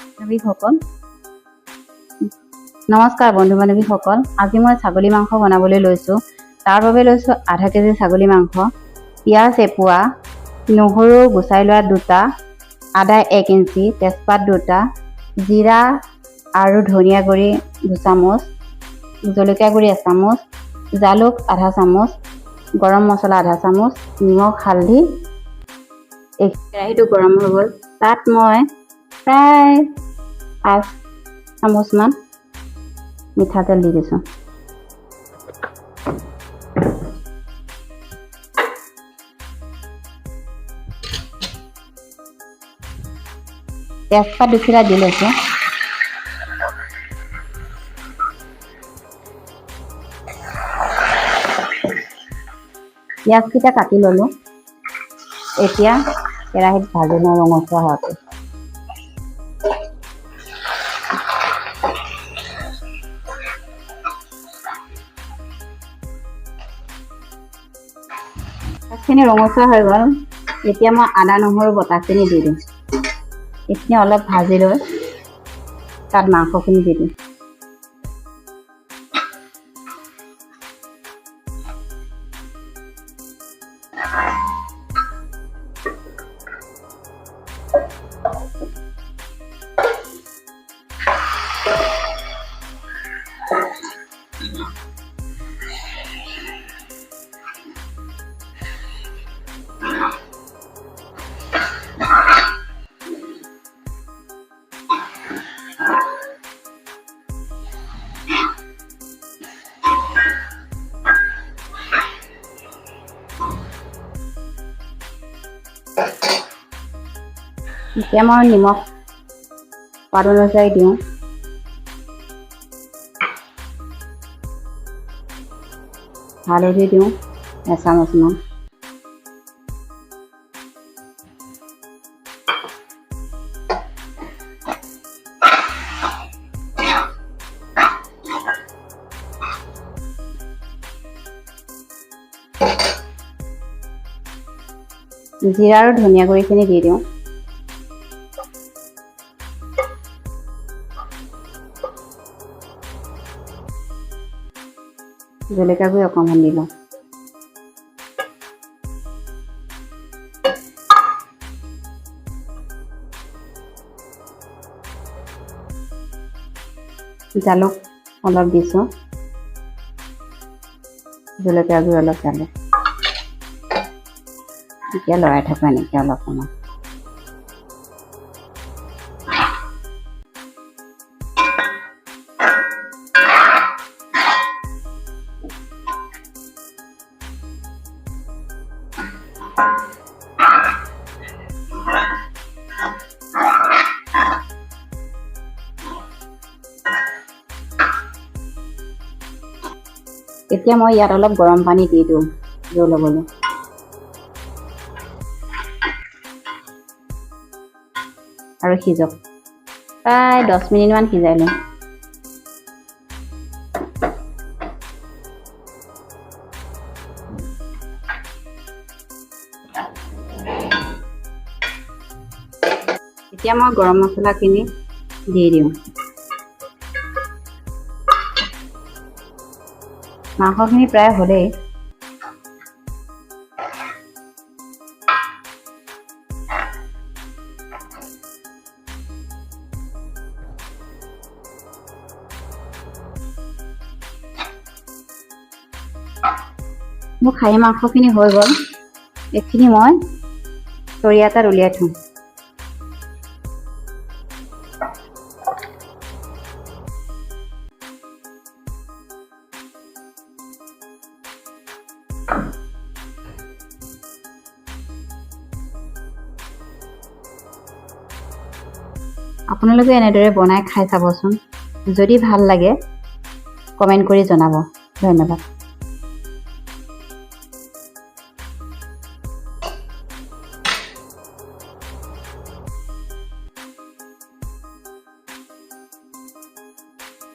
বান্ধৱীসকল নমস্কাৰ বন্ধু বান্ধৱীসকল আজি মই ছাগলী মাংস বনাবলৈ লৈছোঁ তাৰ বাবে লৈছোঁ আধা কেজি ছাগলী মাংস পিঁয়াজ এপোৱা নহৰু গুচাই লোৱা দুটা আদা 1 ইঞ্চি তেজপাত দুটা জিৰা আৰু ধনিয়া গুড়ি 2 চামুচ জলকীয়া গুড়ি 1 চামুচ জালুক আধা চামুচ গৰম মছলা আধা চামুচ নিমখ হালধি এই কেৰাহীটো গৰম হৈ গ'ল তাত মই প্ৰায় 5 চামুচমান মিঠাতেল দি দিছোঁ তেজপাত দুখিলা দি লৈছোঁ পিঁয়াজকেইটা কাটি ল'লোঁ এতিয়া কেৰাহীত ভাজি লওঁ ৰঙচুৱা হোৱাকৈ এইখিনি ৰঙচুৱা হৈ গ'ল এতিয়া মই আদা নহৰু বটাখিনি দি দিম এইখিনি অলপ ভাজি লৈ তাত মাংসখিনি দি দিম এতিয়া মই নিমখ সোৱাদ অনুযায়ী দিওঁ হালধি দিওঁ 1 চামুচমান জিৰা আৰু ধনিয়া গুড়িখিনি দি দিওঁ জলকীয়া গুড়ি অকণমান দি লওঁ জালুক অলপ দিছোঁ জলকীয়া গুড়ি অলপ জালুক এতিয়া লৰাই থাকোঁ এনেকৈ অলপ সময় এতিয়া মই ইয়াত অলপ গৰম পানী দি দিওঁ জোল ল'বলৈ আৰু সিজক প্ৰায় 10 মিনিটমান সিজাই লওঁ এতিয়া মই গৰম মছলাখিনি দি দিওঁ মাংসখিনি প্ৰায় হ'লেই মোৰ খাহী মাংসখিনি হৈ গ'ল এইখিনি মই চৰিয়া এটাত উলিয়াই থওঁ আপোনালোকে এনেদৰে বনাই খাই চাবচোন যদি ভাল লাগে কমেণ্ট কৰি জনাব ধন্যবাদ